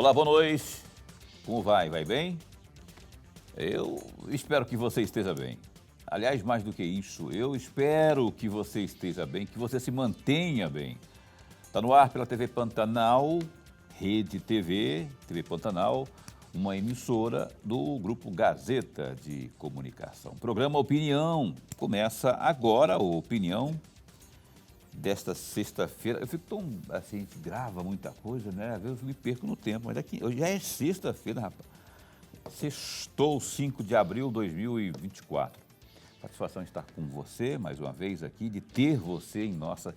Olá, boa noite. Como vai? Vai bem? Eu espero que você esteja bem. Aliás, mais do que isso, eu espero que você esteja bem, que você se mantenha bem. Está no ar pela TV Pantanal, Rede TV, TV Pantanal, uma emissora do Grupo Gazeta de Comunicação. Programa Opinião. Começa agora o Opinião desta sexta-feira. Eu fico tão, assim, a gente grava muita coisa, né? Às vezes eu me perco no tempo, mas aqui, hoje já é sexta-feira, rapaz. Sextou, 5 de abril de 2024. Satisfação estar com você, mais uma vez aqui, de ter você em nossa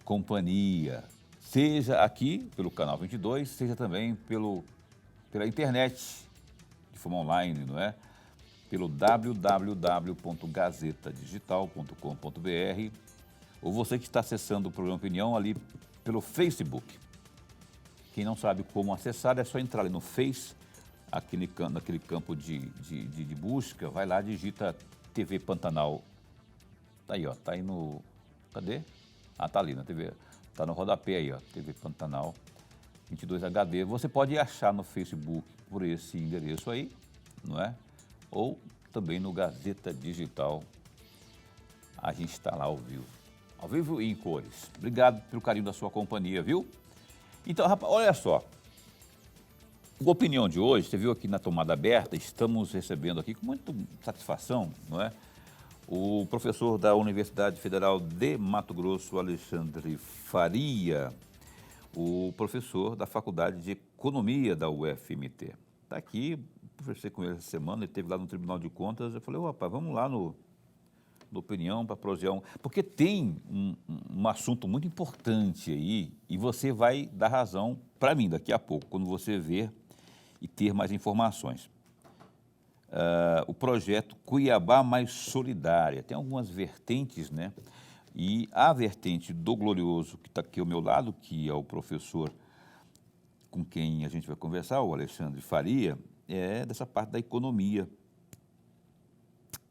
companhia. Seja aqui pelo Canal 22, seja também pela internet, de forma online, não é? Pelo www.gazetadigital.com.br ou você que está acessando o programa Opinião ali pelo Facebook. Quem não sabe como acessar, é só entrar ali no Face, aqui naquele campo de busca, vai lá, digita TV Pantanal. Tá aí, ó, tá aí no... Cadê? Ah, tá ali na TV, tá no rodapé aí, ó, TV Pantanal 22 HD. Você pode achar no Facebook por esse endereço aí, não é? Ou também no Gazeta Digital. A gente está lá ao vivo e em cores. Obrigado pelo carinho da sua companhia, viu? Então, rapaz, olha só. A opinião de hoje, você viu aqui na tomada aberta, estamos recebendo aqui com muita satisfação, não é? O professor da Universidade Federal de Mato Grosso, Alexandre Faria, o professor da Faculdade de Economia da UFMT. Está aqui, conversei com ele essa semana, ele esteve lá no Tribunal de Contas, eu falei, rapaz, vamos lá no Opinião para prosear porque tem um assunto muito importante aí e você vai dar razão para mim daqui a pouco, quando você ver e ter mais informações. O projeto Cuiabá Mais Solidária, tem algumas vertentes, né? E a vertente do Glorioso, que está aqui ao meu lado, que é o professor com quem a gente vai conversar, o Alexandre Faria, é dessa parte da economia.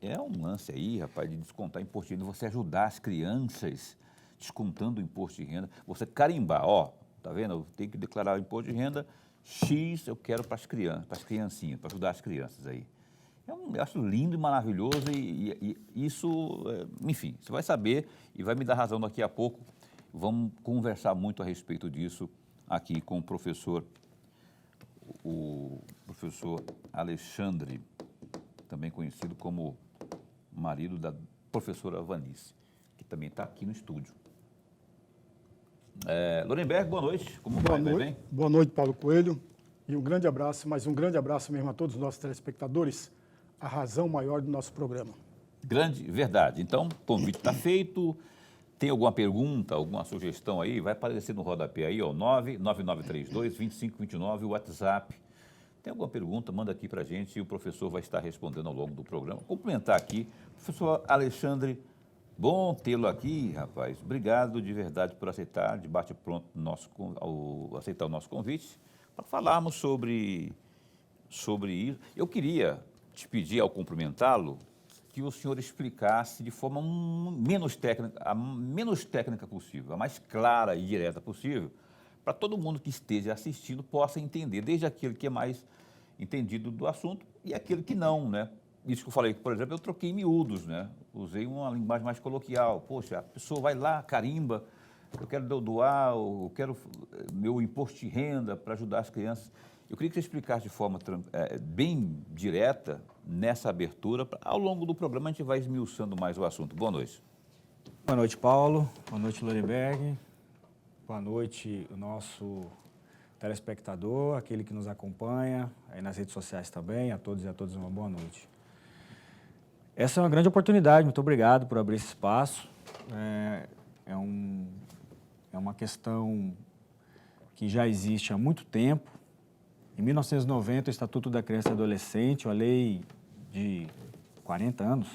É um lance aí, rapaz, de descontar imposto de renda, você ajudar as crianças descontando o imposto de renda, você carimbar, ó, tá vendo? Eu tenho que declarar o imposto de renda X, eu quero para as crianças, para as criancinhas, para ajudar as crianças aí. Eu acho lindo e maravilhoso e isso, enfim, você vai saber e vai me dar razão daqui a pouco. Vamos conversar muito a respeito disso aqui com o professor Alexandre, também conhecido como marido da professora Vanice, que também está aqui no estúdio. Lorenberg, boa noite. Como vai? Vai bem? Boa noite, Paulo Coelho. E um grande abraço, mas um grande abraço mesmo a todos os nossos telespectadores, a razão maior do nosso programa. Verdade. Então, o convite está feito. Tem alguma pergunta, alguma sugestão aí? Vai aparecer no rodapé aí, ó, 99932-2529, o WhatsApp. Tem alguma pergunta, manda aqui para a gente e o professor vai estar respondendo ao longo do programa. Cumprimentar aqui, professor Alexandre, bom tê-lo aqui, rapaz. Obrigado de verdade por aceitar, de bate-pronto, aceitar o nosso convite, para falarmos sobre isso. Eu queria te pedir, ao cumprimentá-lo, que o senhor explicasse de forma menos técnica possível, a mais clara e direta possível, para todo mundo que esteja assistindo possa entender, desde aquele que é mais entendido do assunto e aquele que não, né? Isso que eu falei, por exemplo, eu troquei miúdos, né? Usei uma linguagem mais coloquial. Poxa, a pessoa vai lá, carimba, eu quero doar, eu quero meu imposto de renda para ajudar as crianças. Eu queria que você explicasse de forma bem direta, nessa abertura. Ao longo do programa a gente vai esmiuçando mais o assunto. Boa noite. Boa noite, Paulo. Boa noite, Lorenberg. Boa noite, o nosso telespectador, aquele que nos acompanha, aí nas redes sociais também. A todos e a todas uma boa noite. Essa é uma grande oportunidade, muito obrigado por abrir esse espaço. É uma questão que já existe há muito tempo. Em 1990, o Estatuto da Criança e Adolescente, uma lei de 40 anos,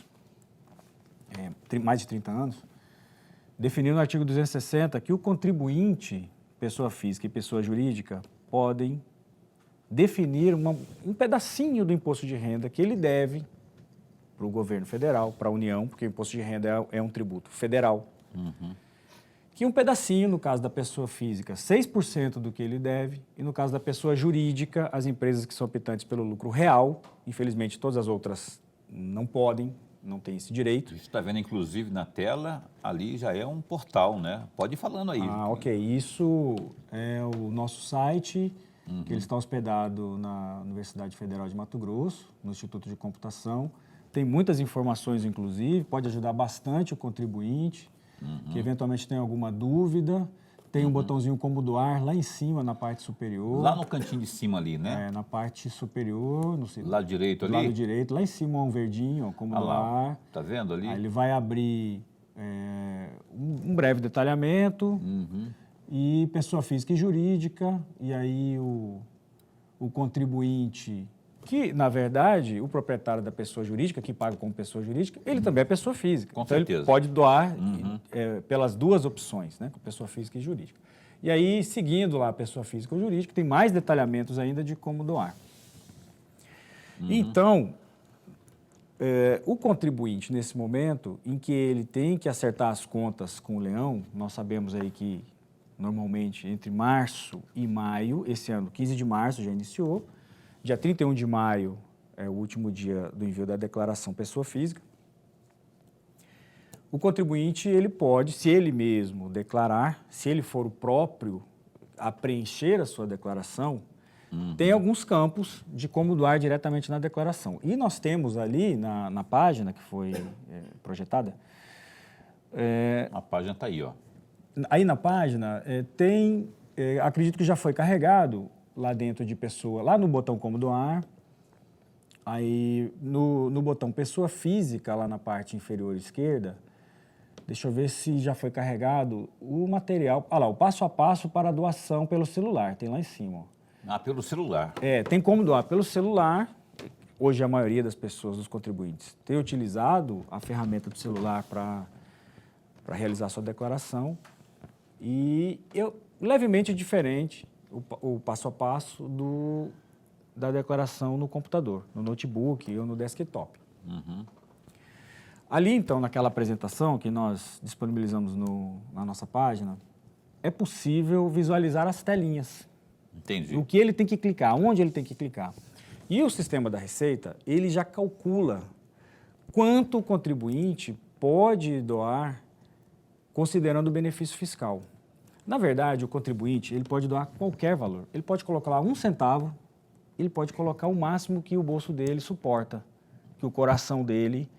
mais de 30 anos, definiu no artigo 260 que o contribuinte, pessoa física e pessoa jurídica, podem definir um pedacinho do imposto de renda que ele deve para o governo federal, para a União, porque o imposto de renda é um tributo federal. Uhum. que um pedacinho, no caso da pessoa física, 6% do que ele deve, e no caso da pessoa jurídica, as empresas que são optantes pelo lucro real, infelizmente todas as outras não podem, não têm esse direito. Você está vendo, inclusive, na tela, ali já é um portal, né? Pode ir falando aí. Ah, ok. Isso é o nosso site, que ele está hospedado na Universidade Federal de Mato Grosso, no Instituto de Computação. Tem muitas informações, inclusive, pode ajudar bastante o contribuinte, que eventualmente tem alguma dúvida. Tem um botãozinho como doar lá em cima, na parte superior. Lá no cantinho de cima ali, né? É, na parte superior, no Lado direito ali? lado direito, lá em cima um verdinho, ó, como doar. Lá. Tá vendo ali? Aí ele vai abrir um breve detalhamento e pessoa física e jurídica, e aí o contribuinte, que na verdade o proprietário da pessoa jurídica, que paga como pessoa jurídica, ele também é pessoa física. Com então certeza. ele pode doar pelas duas opções, né, pessoa física e jurídica. E aí, seguindo lá a pessoa física ou jurídica, tem mais detalhamentos ainda de como doar. Então, o contribuinte, nesse momento em que ele tem que acertar as contas com o leão, nós sabemos aí que, normalmente, entre março e maio, esse ano, 15 de março já iniciou, dia 31 de maio é o último dia do envio da declaração pessoa física. O contribuinte, ele pode, se ele mesmo declarar, se ele for o próprio a preencher a sua declaração, tem alguns campos de como doar diretamente na declaração. E nós temos ali, na página que foi projetada... A página está aí, ó. Aí na página tem, acredito que já foi carregado lá dentro de pessoa, lá no botão como doar, aí no botão pessoa física, lá na parte inferior esquerda, deixa eu ver se já foi carregado o material, lá, o passo a passo para a doação pelo celular, tem lá em cima, ó. Ah, pelo celular. Tem como doar pelo celular. Hoje a maioria das pessoas, dos contribuintes, tem utilizado a ferramenta do celular para realizar a sua declaração. E levemente diferente o passo a passo da declaração no computador, no notebook ou no desktop. Ali, então, naquela apresentação que nós disponibilizamos na nossa página, é possível visualizar as telinhas. Entendi. O que ele tem que clicar, onde ele tem que clicar. E o sistema da Receita, ele já calcula quanto o contribuinte pode doar considerando o benefício fiscal. Na verdade, o contribuinte, ele pode doar qualquer valor. Ele pode colocar lá 1 centavo, ele pode colocar o máximo que o bolso dele suporta, que o coração dele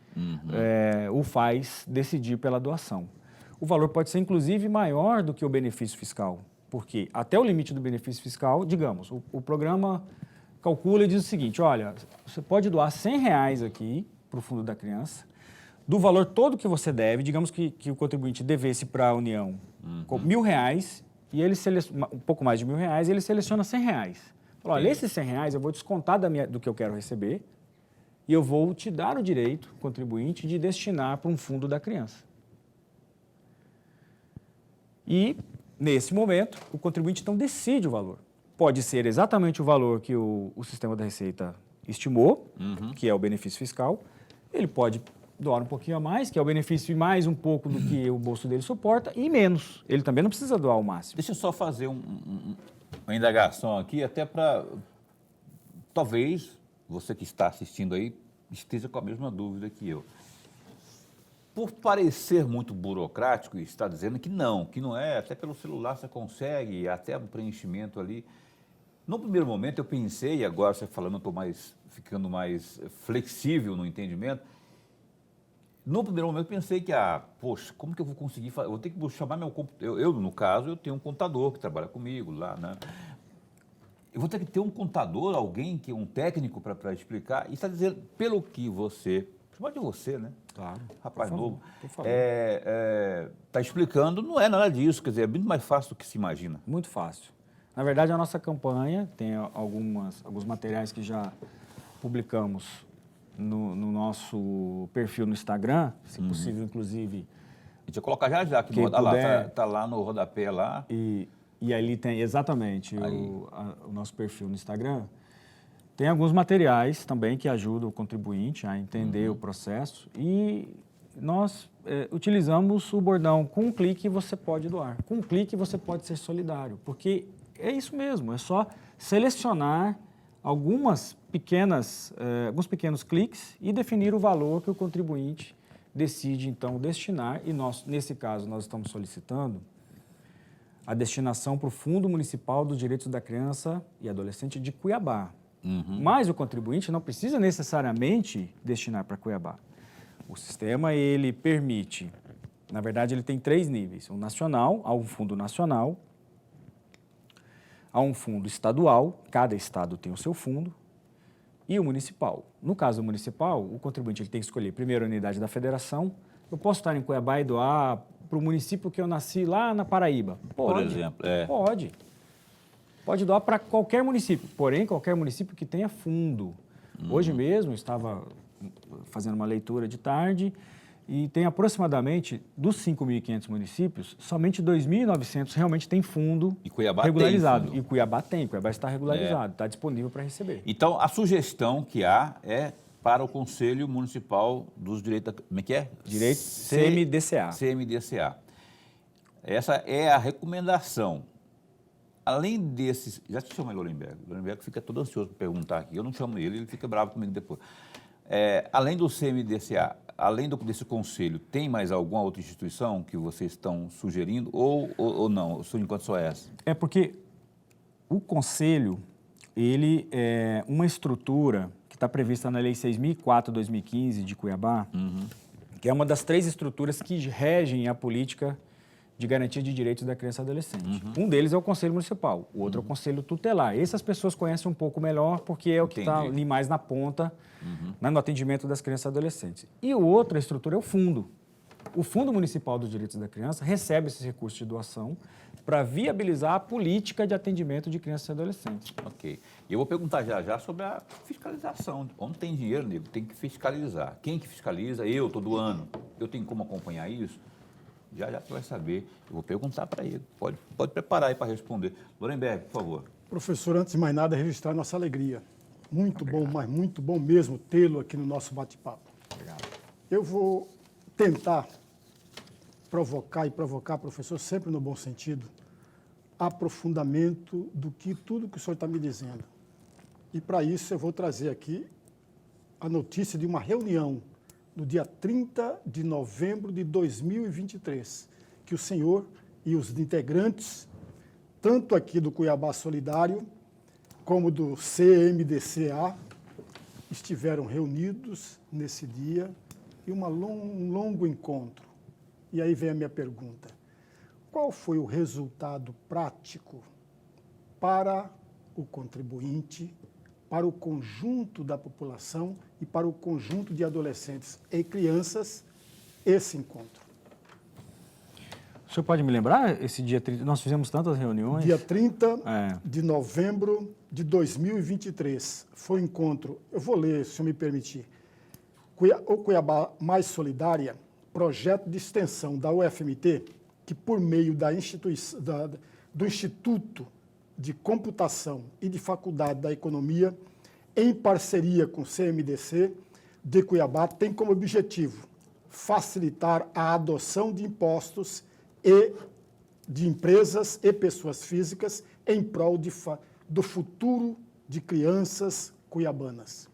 o faz decidir pela doação. O valor pode ser, inclusive, maior do que o benefício fiscal, porque até o limite do benefício fiscal, digamos, o programa calcula e diz o seguinte, olha, você pode doar R$100 aqui para o Fundo da Criança, do valor todo que você deve, digamos que o contribuinte devesse para a União R$1.000, e ele um pouco mais de R$1.000, e ele seleciona R$100. Fala, olha, esses R$100 eu vou descontar do que eu quero receber, e eu vou te dar o direito, contribuinte, de destinar para um fundo da criança. E, nesse momento, o contribuinte, então, decide o valor. Pode ser exatamente o valor que o sistema da Receita estimou, que é o benefício fiscal. Ele pode doar um pouquinho a mais, que é o benefício e mais um pouco do que o bolso dele suporta, e menos. Ele também não precisa doar o máximo. Deixa eu só fazer uma indagação aqui, até para... Talvez você que está assistindo aí esteja com a mesma dúvida que eu. Por parecer muito burocrático, está dizendo que não é, até pelo celular você consegue, até o preenchimento ali. No primeiro momento eu pensei, e agora você falando, eu estou ficando mais flexível no entendimento. No primeiro momento eu pensei que, poxa, como que eu vou conseguir fazer? Eu vou ter que chamar meu computador. Eu, no caso, eu tenho um contador que trabalha comigo lá, né? Eu vou ter que ter um contador, alguém, um técnico para explicar. E está dizendo, pelo que você... Chamar de você, né? Claro. Rapaz novo. Está explicando, não é nada disso, quer dizer, é muito mais fácil do que se imagina. Muito fácil. Na verdade, a nossa campanha tem alguns materiais que já publicamos no nosso perfil no Instagram, se possível, inclusive. A gente vai colocar já aqui no rodapé, tá lá no rodapé lá. E ali tem exatamente o nosso perfil no Instagram. Tem alguns materiais também que ajudam o contribuinte a entender o processo e nós utilizamos o bordão: com um clique você pode doar, com um clique você pode ser solidário, porque é isso mesmo, é só selecionar alguns pequenos cliques e definir o valor que o contribuinte decide, então, destinar, e nós, nesse caso, nós estamos solicitando a destinação para o Fundo Municipal dos Direitos da Criança e Adolescente de Cuiabá. Mas o contribuinte não precisa necessariamente destinar para Cuiabá. O sistema, ele permite, na verdade, ele tem 3 níveis: um nacional, há um fundo nacional, há um fundo estadual, cada estado tem o seu fundo, e o municipal. No caso do municipal, o contribuinte ele tem que escolher primeiro a unidade da federação. Eu posso estar em Cuiabá e doar para o município que eu nasci lá na Paraíba? Pode. Por exemplo, Pode. Pode doar para qualquer município, porém qualquer município que tenha fundo. Hoje mesmo eu estava fazendo uma leitura de tarde e tem aproximadamente, dos 5.500 municípios, somente 2.900 realmente tem fundo E Cuiabá regularizado. tem fundo. E Cuiabá está regularizado, está disponível para receber. Então, a sugestão que há é para o Conselho Municipal dos Direitos... Como é que é? CMDCA. CMDCA. Essa é a recomendação. Além desses... Já te chamei Lorenberg. Lorenberg fica todo ansioso para perguntar aqui. Eu não chamo ele fica bravo comigo depois. Além do CMDCA, além desse conselho, tem mais alguma outra instituição que vocês estão sugerindo ou não? Por enquanto só essa? É porque o conselho, ele é uma estrutura que está prevista na Lei 6.004/2015 de Cuiabá, que é uma das 3 estruturas que regem a política de garantia de direitos da criança e adolescente. Um deles é o Conselho Municipal, o outro é o Conselho Tutelar. Essas pessoas conhecem um pouco melhor, porque é o que está ali mais na ponta, no atendimento das crianças e adolescentes. E outra estrutura é o fundo. O Fundo Municipal dos Direitos da Criança recebe esses recursos de doação para viabilizar a política de atendimento de crianças e adolescentes. Ok. E eu vou perguntar já sobre a fiscalização. Onde tem dinheiro, nego, tem que fiscalizar. Quem que fiscaliza? Eu, todo ano. Eu tenho como acompanhar isso? Já você vai saber. Eu vou perguntar para ele. Pode preparar aí para responder. Lorenberg, por favor. Professor, antes de mais nada, registrar nossa alegria. Muito bom, mas muito bom mesmo tê-lo aqui no nosso bate-papo. Obrigado. Eu vou tentar provocar, professor, sempre no bom sentido, aprofundamento do que tudo que o senhor está me dizendo. E para isso eu vou trazer aqui a notícia de uma reunião no dia 30 de novembro de 2023, que o senhor e os integrantes, tanto aqui do Cuiabá Solidário, como do CMDCA, estiveram reunidos nesse dia e um longo encontro. E aí vem a minha pergunta: qual foi o resultado prático para o contribuinte, para o conjunto da população e para o conjunto de adolescentes e crianças, esse encontro? O senhor pode me lembrar esse dia 30? Nós fizemos tantas reuniões. Dia 30 de novembro de 2023 foi o encontro. Eu vou ler, se o senhor me permitir. O Cuiabá Mais Solidária, projeto de extensão da UFMT, que por meio do Instituto de Computação e de Faculdade da Economia, em parceria com o CMDC de Cuiabá, tem como objetivo facilitar a adoção de impostos e de empresas e pessoas físicas em prol do futuro de crianças cuiabanas.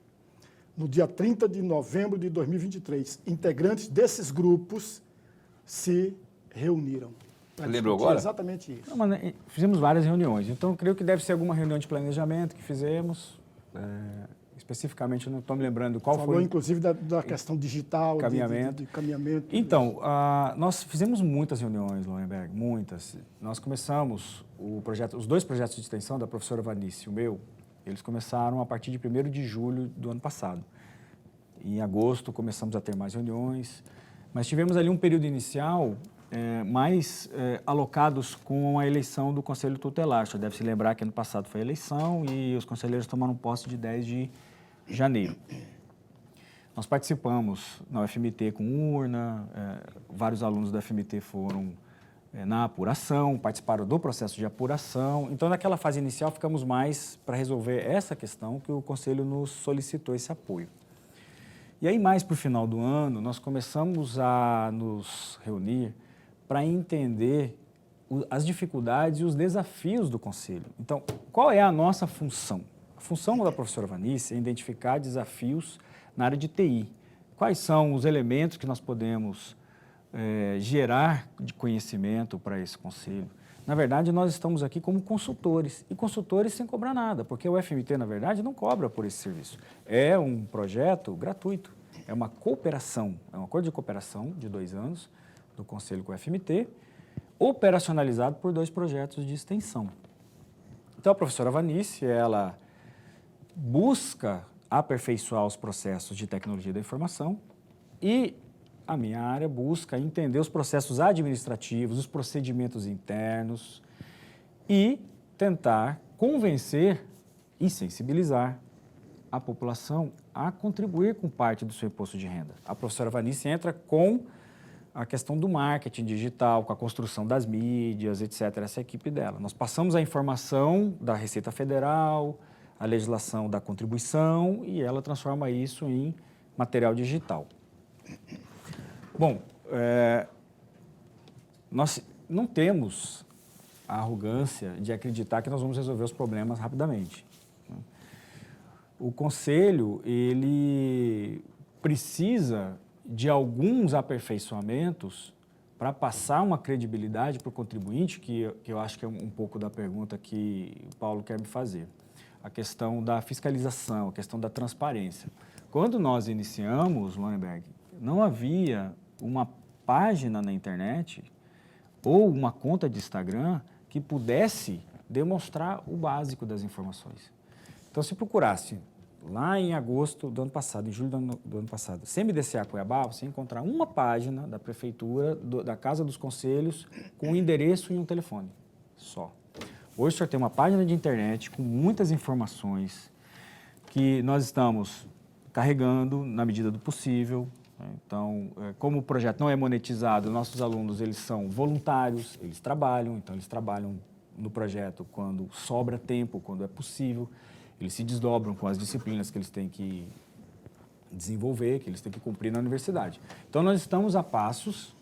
No dia 30 de novembro de 2023, integrantes desses grupos se reuniram. Você lembrou agora? Exatamente isso. Não, mas fizemos várias reuniões, então creio que deve ser alguma reunião de planejamento que fizemos. Especificamente, não estou me lembrando qual Falou, foi. inclusive, da questão digital, caminhamento. de caminhamento. Então, nós fizemos muitas reuniões, Lorenberg, muitas. Nós começamos os 2 projetos de extensão da professora Vanice e o meu, eles começaram a partir de 1º de julho do ano passado. Em agosto começamos a ter mais reuniões, mas tivemos ali um período inicial mais alocados com a eleição do Conselho Tutelar. Você deve se lembrar que ano passado foi a eleição e os conselheiros tomaram posse de 10 de janeiro. Nós participamos na UFMT com urna, vários alunos da UFMT foram na apuração, participaram do processo de apuração. Então, naquela fase inicial, ficamos mais para resolver essa questão que o Conselho nos solicitou esse apoio. E aí, mais para o final do ano, nós começamos a nos reunir para entender as dificuldades e os desafios do Conselho. Então, qual é a nossa função? A função da professora Vanice é identificar desafios na área de TI. Quais são os elementos que nós podemos gerar de conhecimento para esse Conselho? Na verdade, nós estamos aqui como consultores, e consultores sem cobrar nada, porque o FMT, na verdade, não cobra por esse serviço. É um projeto gratuito, é uma cooperação, é um acordo de cooperação de 2 anos do Conselho com o FMT, operacionalizado por 2 projetos de extensão. Então, a professora Vanice, ela busca aperfeiçoar os processos de tecnologia da informação e a minha área busca entender os processos administrativos, os procedimentos internos e tentar convencer e sensibilizar a população a contribuir com parte do seu imposto de renda. A professora Vanice entra com a questão do marketing digital, com a construção das mídias, etc., essa é a equipe dela. Nós passamos a informação da Receita Federal, a legislação da contribuição e ela transforma isso em material digital. Bom, nós não temos a arrogância de acreditar que nós vamos resolver os problemas rapidamente. O Conselho, ele precisa de alguns aperfeiçoamentos para passar uma credibilidade para o contribuinte, que eu acho que é um pouco da pergunta que o Paulo quer me fazer. A questão da fiscalização, a questão da transparência. Quando nós iniciamos, Lorenberg, não havia uma página na internet ou uma conta de Instagram que pudesse demonstrar o básico das informações. Então, se procurasse lá em agosto do ano passado, em julho do ano passado, CMDCA Cuiabá, você ia encontrar uma página da prefeitura, da Casa dos Conselhos, com um endereço e um telefone, só. Hoje o senhor tem uma página de internet com muitas informações que nós estamos carregando na medida do possível. Então, como o projeto não é monetizado, nossos alunos eles são voluntários, eles trabalham no projeto quando sobra tempo, quando é possível. Eles se desdobram com as disciplinas que eles têm que desenvolver, que eles têm que cumprir na universidade. Então, nós estamos a passos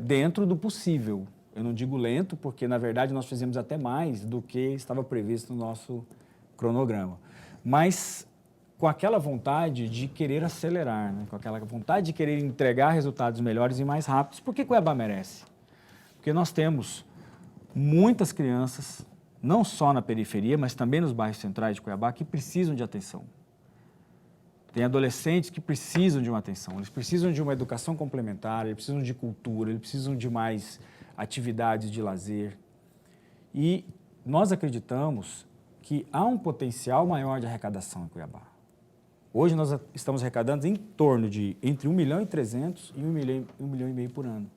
dentro do possível. Eu não digo lento, porque, na verdade, nós fizemos até mais do que estava previsto no nosso cronograma. Mas com aquela vontade de querer acelerar, né? Com aquela vontade de querer entregar resultados melhores e mais rápidos. Por que Cuiabá merece? Porque nós temos muitas crianças, não só na periferia, mas também nos bairros centrais de Cuiabá, que precisam de atenção. Tem adolescentes que precisam de uma atenção, eles precisam de uma educação complementar, eles precisam de cultura, eles precisam de mais atividades de lazer. E nós acreditamos que há um potencial maior de arrecadação em Cuiabá. Hoje nós estamos arrecadando em torno de entre 1.300.000 e 1,5 milhão por ano.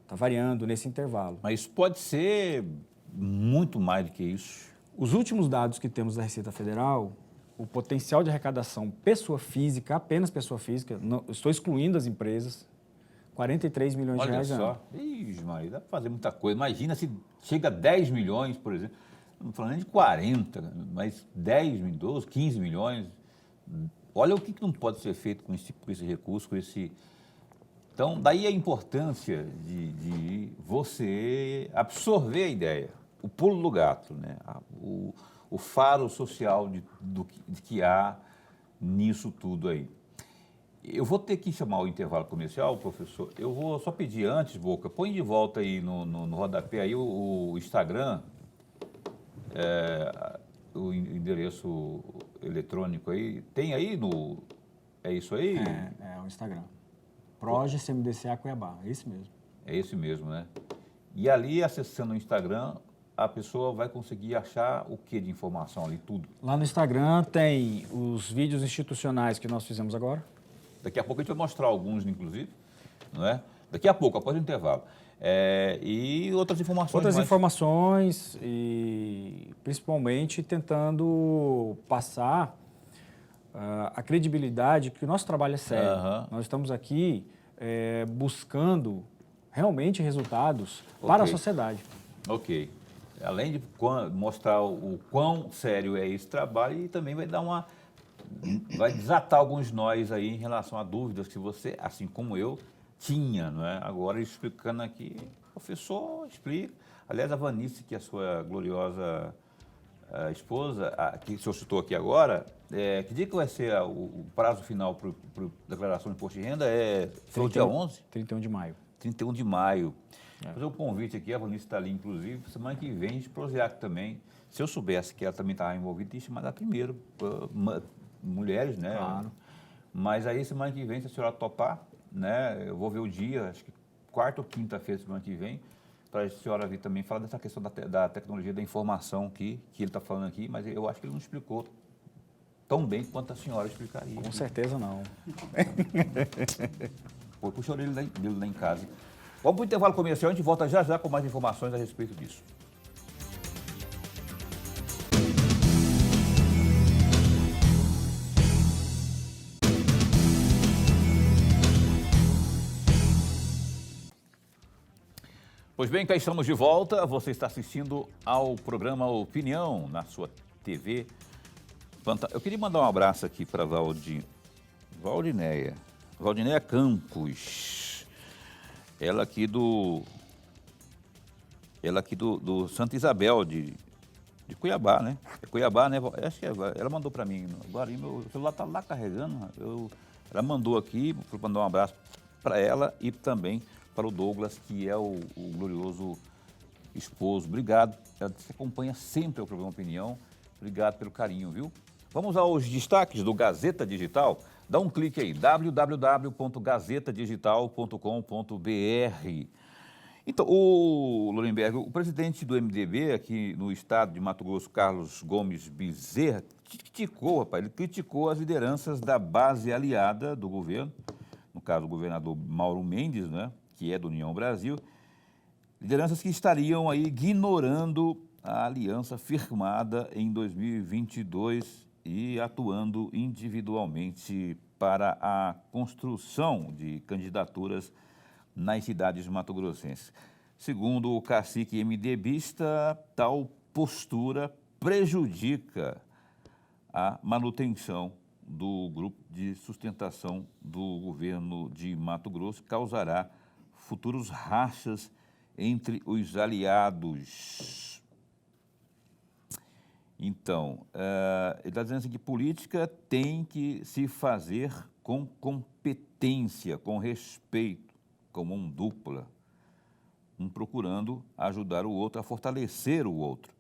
Está variando nesse intervalo. Mas pode ser muito mais do que isso. Os últimos dados que temos da Receita Federal, o potencial de arrecadação pessoa física, apenas pessoa física, não, estou excluindo as empresas, 43 milhões de reais. Olha só, Ixi, Maria, dá para fazer muita coisa. Imagina se chega a 10 milhões, por exemplo, não estou falando nem de 40, mas 10, 12, 15 milhões. Olha o que não pode ser feito com esse recurso, com esse... Então, daí a importância de você absorver a ideia, o pulo do gato, né? O faro social de que há nisso tudo aí. Eu vou ter que chamar o intervalo comercial, professor. Eu vou só pedir antes, Boca, põe de volta aí no rodapé aí o Instagram, o endereço eletrônico aí. Tem aí no... É isso aí? É o Instagram. Proje CMDCA Cuiabá, é esse mesmo. É esse mesmo, né? E ali, acessando o Instagram, a pessoa vai conseguir achar o que de informação ali, tudo? Lá no Instagram tem os vídeos institucionais que nós fizemos agora. Daqui a pouco a gente vai mostrar alguns, inclusive, não é? Daqui a pouco, após o intervalo. E outras informações. Outras informações e, principalmente, tentando passar a credibilidade que o nosso trabalho é sério. Uhum. Nós estamos aqui buscando realmente resultados para a sociedade. Ok. Além de mostrar o quão sério é esse trabalho, e também vai dar vai desatar alguns nós aí em relação a dúvidas que você, assim como eu, tinha, não é? Agora explicando aqui, professor, explica. Aliás, a Vanice, que é a sua gloriosa esposa, que o senhor citou aqui agora, que dia que vai ser o prazo final para a declaração de imposto de renda? Foi o dia 11? 31 de maio. 31 de maio. Vou fazer um convite aqui, a Vanice está ali, inclusive, semana que vem a gente prosear também. Se eu soubesse que ela também estava envolvida, tinha chamado ela primeiro. Mulheres, né? Claro. Mas aí, semana que vem, se a senhora topar, né? Eu vou ver o dia, acho que quarta ou quinta-feira, semana que vem, para a senhora vir também falar dessa questão da tecnologia da informação que ele está falando aqui, mas eu acho que ele não explicou tão bem quanto a senhora explicaria. Com certeza não. Puxa a orelha dele lá em casa. Vamos para o intervalo comercial, a gente volta já já com mais informações a respeito disso. Pois bem, cá estamos de volta. Você está assistindo ao programa Opinião na sua TV. Eu queria mandar um abraço aqui para Valdinéia Campos. Ela aqui do Santa Isabel, de Cuiabá, né? É Cuiabá, né? Acho que ela mandou para mim. Agora meu celular está lá carregando. Ela mandou aqui, para mandar um abraço para ela e também para o Douglas, que é o glorioso esposo. Obrigado. Ela se acompanha sempre o programa Opinião. Obrigado pelo carinho, viu? Vamos aos destaques do Gazeta Digital. Dá um clique aí, www.gazetadigital.com.br. Então, o Lorenberg, o presidente do MDB aqui no estado de Mato Grosso, Carlos Gomes Bezerra, ele criticou as lideranças da base aliada do governo, no caso o governador Mauro Mendes, né, que é do União Brasil, lideranças que estariam aí ignorando a aliança firmada em 2022 e atuando individualmente para a construção de candidaturas nas cidades mato-grossenses. Segundo o cacique MDBista, tal postura prejudica a manutenção do grupo de sustentação do governo de Mato Grosso, causará futuros rachas entre os aliados. Então, ele está dizendo assim que política tem que se fazer com competência, com respeito, com mão dupla, um procurando ajudar o outro a fortalecer o outro,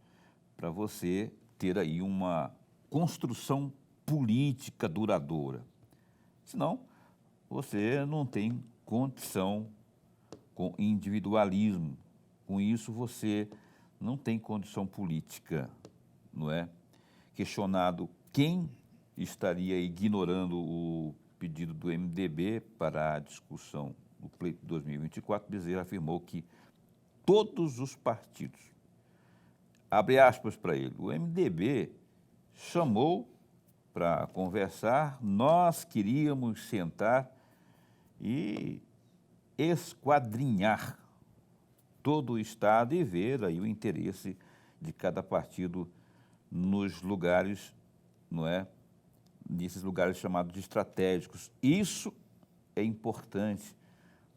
para você ter aí uma construção política duradoura. Senão, você não tem condição com individualismo. Com isso, você não tem condição política, não é? Questionado quem estaria ignorando o pedido do MDB para a discussão do pleito de 2024, Bezerra afirmou que todos os partidos, abre aspas para ele, o MDB chamou para conversar, nós queríamos sentar e esquadrinhar todo o Estado e ver aí o interesse de cada partido nos lugares, não é? Nesses lugares chamados de estratégicos. Isso é importante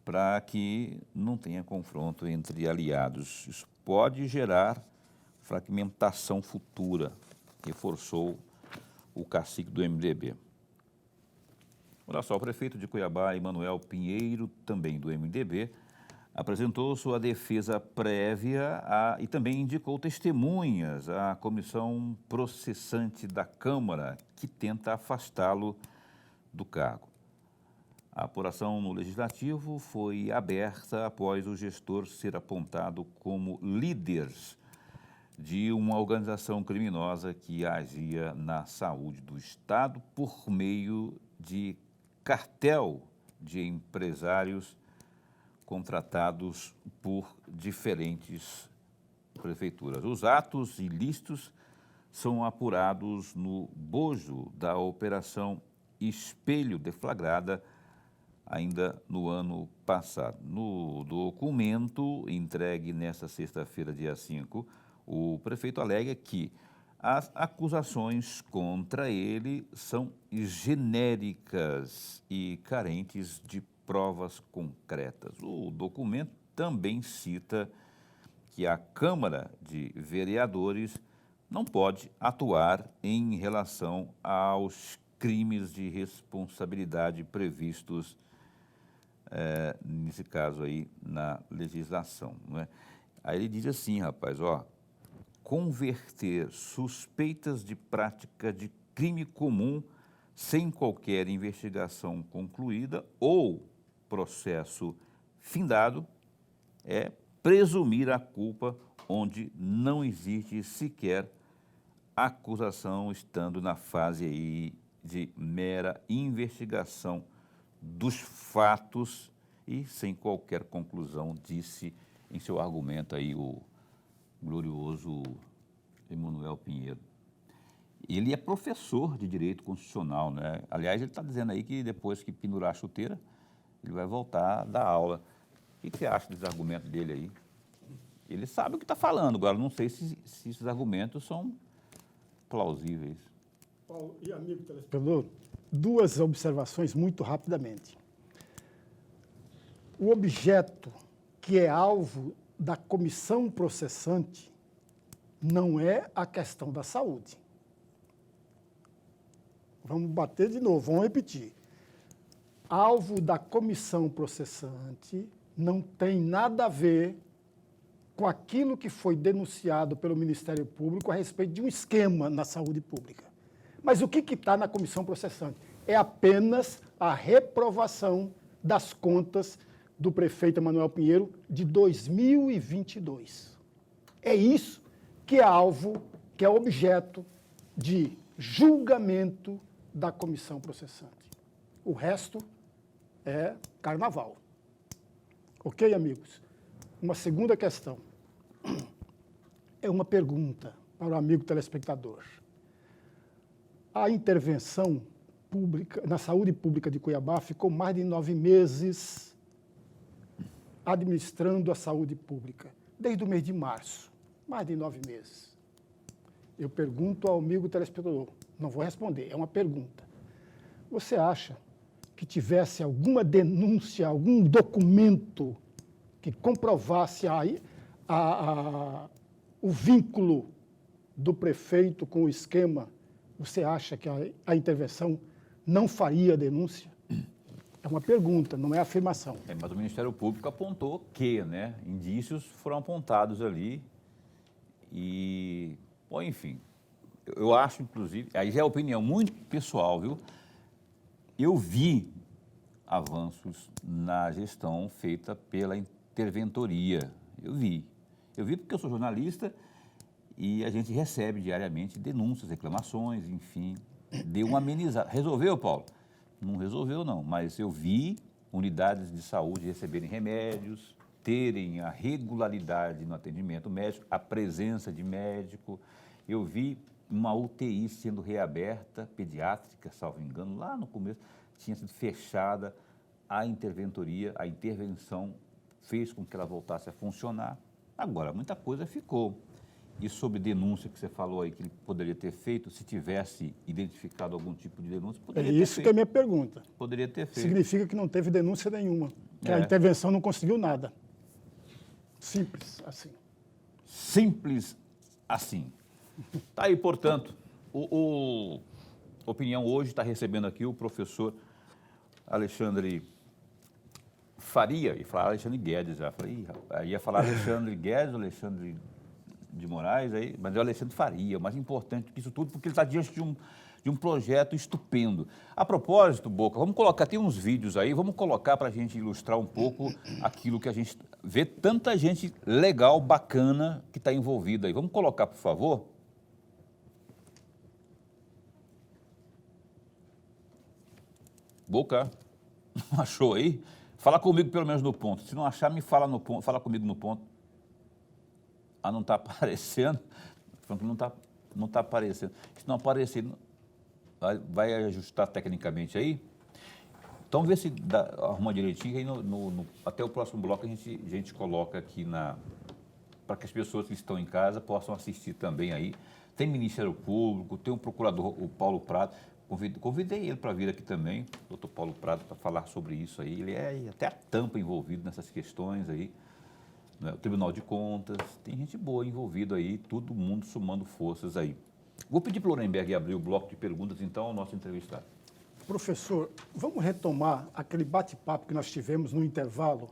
para que não tenha confronto entre aliados. Isso pode gerar fragmentação futura, reforçou o cacique do MDB. Olha só, o prefeito de Cuiabá, Emanuel Pinheiro, também do MDB, apresentou sua defesa prévia e também indicou testemunhas à comissão processante da Câmara, que tenta afastá-lo do cargo. A apuração no Legislativo foi aberta após o gestor ser apontado como líder de uma organização criminosa que agia na saúde do Estado por meio de cartel de empresários contratados por diferentes prefeituras. Os atos ilícitos são apurados no bojo da Operação Espelho, deflagrada ainda no ano passado. No documento entregue nesta sexta-feira, dia 5, o prefeito alega que As acusações contra ele são genéricas e carentes de provas concretas. O documento também cita que a Câmara de Vereadores não pode atuar em relação aos crimes de responsabilidade previstos, nesse caso aí, na legislação, não é? Aí ele diz assim, rapaz, ó, converter suspeitas de prática de crime comum sem qualquer investigação concluída ou processo findado é presumir a culpa onde não existe sequer acusação, estando na fase aí de mera investigação dos fatos e sem qualquer conclusão, disse em seu argumento aí o glorioso Emanuel Pinheiro. Ele é professor de Direito Constitucional, né? Aliás, ele está dizendo aí que depois que pendurar a chuteira, ele vai voltar a dar aula. O que você acha desse argumento dele aí? Ele sabe o que está falando, agora não sei se esses argumentos são plausíveis. Paulo e amigo telespectador, duas observações muito rapidamente. O objeto que é alvo da comissão processante não é a questão da saúde. Vamos bater de novo, vamos repetir. Alvo da comissão processante não tem nada a ver com aquilo que foi denunciado pelo Ministério Público a respeito de um esquema na saúde pública. Mas o que está na comissão processante? É apenas a reprovação das contas do prefeito Emanuel Pinheiro de 2022. É isso que é alvo, que é objeto de julgamento da comissão processante. O resto é carnaval. Ok, amigos? Uma segunda questão. É uma pergunta para o amigo telespectador. A intervenção pública, na saúde pública de Cuiabá ficou mais de 9 meses administrando a saúde pública, desde o mês de março, mais de 9 meses. Eu pergunto ao amigo telespectador, não vou responder, é uma pergunta. Você acha que tivesse alguma denúncia, algum documento que comprovasse o vínculo do prefeito com o esquema? Você acha que a intervenção não faria denúncia? É uma pergunta, não é afirmação. Mas o Ministério Público apontou que, né, indícios foram apontados ali e, bom, enfim, eu acho, inclusive, aí já é opinião muito pessoal, viu? Eu vi avanços na gestão feita pela interventoria, eu vi porque eu sou jornalista e a gente recebe diariamente denúncias, reclamações, enfim, deu uma amenizada. Resolveu, Paulo? Não resolveu, não, mas eu vi unidades de saúde receberem remédios, terem a regularidade no atendimento médico, a presença de médico. Eu vi uma UTI sendo reaberta, pediátrica, salvo engano, lá no começo, tinha sido fechada, a interventoria, a intervenção fez com que ela voltasse a funcionar. Agora, muita coisa ficou. E sobre denúncia que você falou aí, que ele poderia ter feito, se tivesse identificado algum tipo de denúncia, poderia ter feito. É isso que é a minha pergunta. Poderia ter feito. Significa que não teve denúncia nenhuma, que a intervenção não conseguiu nada. Simples assim. Simples assim. Tá aí, portanto, o Opinião hoje está recebendo aqui o professor Alexandre Faria, ia falar Alexandre Guedes já. Falei, ia falar Alexandre Guedes, Alexandre de Moraes, aí, mas é o Alexandre Faria, o mais importante que isso tudo, porque ele está diante de um projeto estupendo. A propósito, Boca, vamos colocar, tem uns vídeos aí, vamos colocar para a gente ilustrar um pouco aquilo que a gente vê, tanta gente legal, bacana, que está envolvida aí. Vamos colocar, por favor? Boca, não achou aí? Fala comigo pelo menos no ponto. Se não achar, me fala no ponto, fala comigo no ponto. Ah, não está aparecendo? Não está aparecendo. Se não aparecer, vai ajustar tecnicamente aí? Então, vê se arruma direitinho, aí até o próximo bloco a gente coloca aqui para que as pessoas que estão em casa possam assistir também aí. Tem Ministério Público, tem o procurador, o Paulo Prado. Convidei ele para vir aqui também, o doutor Paulo Prado, para falar sobre isso aí. Ele é até a tampa envolvido nessas questões aí. Né? O Tribunal de Contas, tem gente boa envolvida aí, todo mundo somando forças aí. Vou pedir para o Lorenberg abrir o bloco de perguntas, então, ao nosso entrevistado. Professor, vamos retomar aquele bate-papo que nós tivemos no intervalo,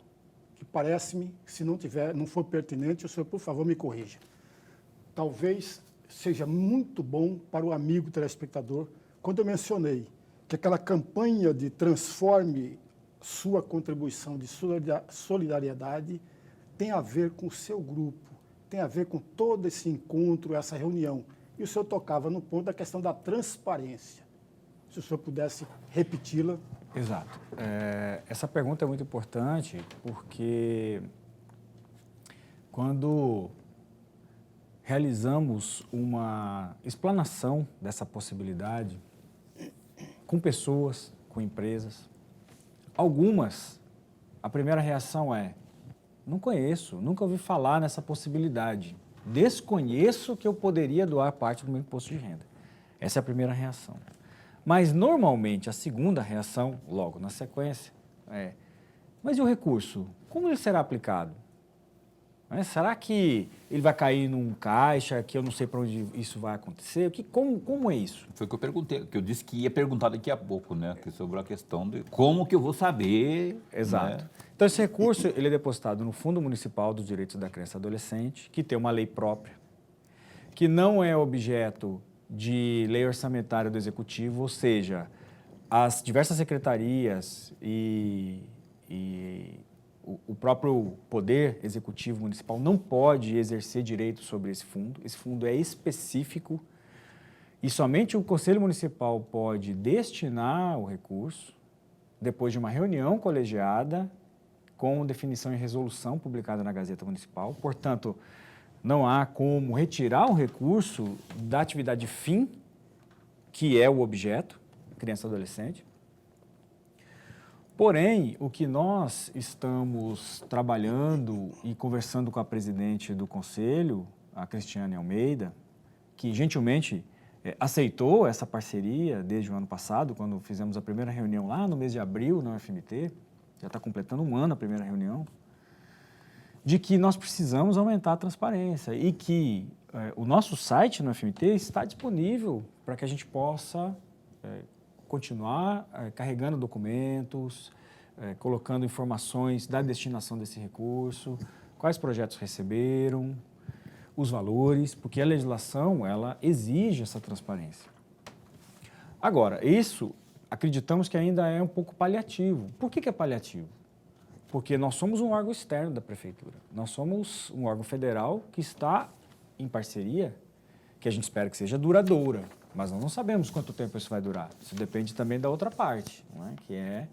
que parece-me, se não for pertinente, o senhor, por favor, me corrija. Talvez seja muito bom para o amigo telespectador, quando eu mencionei que aquela campanha de transforme sua contribuição de solidariedade tem a ver com o seu grupo, tem a ver com todo esse encontro, essa reunião. E o senhor tocava no ponto da questão da transparência. Se o senhor pudesse repeti-la. Exato. Essa pergunta é muito importante porque quando realizamos uma explanação dessa possibilidade com pessoas, com empresas, algumas, a primeira reação é: não conheço, nunca ouvi falar nessa possibilidade. Desconheço que eu poderia doar parte do meu imposto de renda. Essa é a primeira reação. Mas, normalmente, a segunda reação, logo na sequência, é: mas e o recurso? Como ele será aplicado? Será que ele vai cair num caixa, que eu não sei para onde isso vai acontecer? Como é isso? Foi o que eu perguntei, que eu disse que ia perguntar daqui a pouco, né? Sobre a questão de como que eu vou saber. Exato. Né? Então, esse recurso ele é depositado no Fundo Municipal dos Direitos da Criança e Adolescente, que tem uma lei própria, que não é objeto de lei orçamentária do Executivo, ou seja, as diversas secretarias e o próprio Poder Executivo Municipal não pode exercer direito sobre esse fundo. Esse fundo é específico e somente o Conselho Municipal pode destinar o recurso depois de uma reunião colegiada com definição e resolução publicada na Gazeta Municipal. Portanto, não há como retirar o recurso da atividade fim, que é o objeto, criança e adolescente. Porém, o que nós estamos trabalhando e conversando com a presidente do Conselho, a Cristiane Almeida, que gentilmente aceitou essa parceria desde o ano passado, quando fizemos a primeira reunião lá no mês de abril na UFMT, já está completando um ano a primeira reunião, de que nós precisamos aumentar a transparência e que o nosso site no UFMT está disponível para que a gente possa continuar carregando documentos, colocando informações da destinação desse recurso, quais projetos receberam, os valores, porque a legislação ela exige essa transparência. Agora, isso acreditamos que ainda é um pouco paliativo. Por que é paliativo? Porque nós somos um órgão externo da Prefeitura. Nós somos um órgão federal que está em parceria, que a gente espera que seja duradoura, mas nós não sabemos quanto tempo isso vai durar. Isso depende também da outra parte, não é? Que é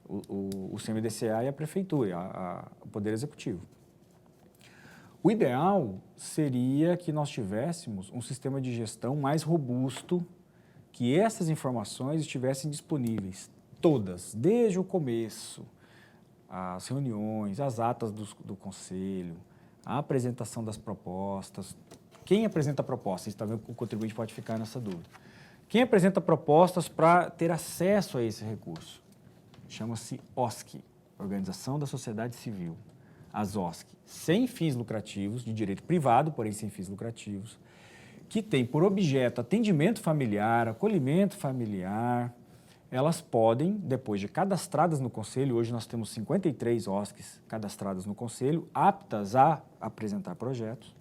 o CMDCA e a Prefeitura, o Poder Executivo. O ideal seria que nós tivéssemos um sistema de gestão mais robusto, que essas informações estivessem disponíveis, todas, desde o começo, as reuniões, as atas do Conselho, a apresentação das propostas. Quem apresenta propostas? Talvez o contribuinte pode ficar nessa dúvida. Quem apresenta propostas para ter acesso a esse recurso? Chama-se OSC, Organização da Sociedade Civil. As OSC, sem fins lucrativos, de direito privado, porém sem fins lucrativos, que tem por objeto atendimento familiar, acolhimento familiar. Elas podem, depois de cadastradas no Conselho, hoje nós temos 53 OSCs cadastradas no Conselho, aptas a apresentar projetos.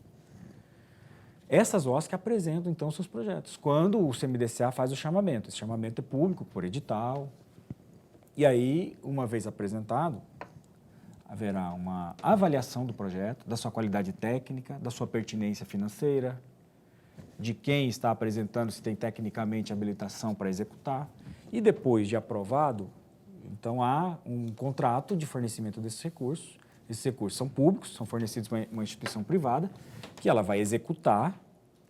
Essas OSCs apresentam, então, seus projetos. Quando o CMDCA faz o chamamento, esse chamamento é público, por edital. E aí, uma vez apresentado, haverá uma avaliação do projeto, da sua qualidade técnica, da sua pertinência financeira, de quem está apresentando, se tem tecnicamente habilitação para executar. E depois de aprovado, então há um contrato de fornecimento desses recursos. Esses recursos são públicos, são fornecidos por uma instituição privada, que ela vai executar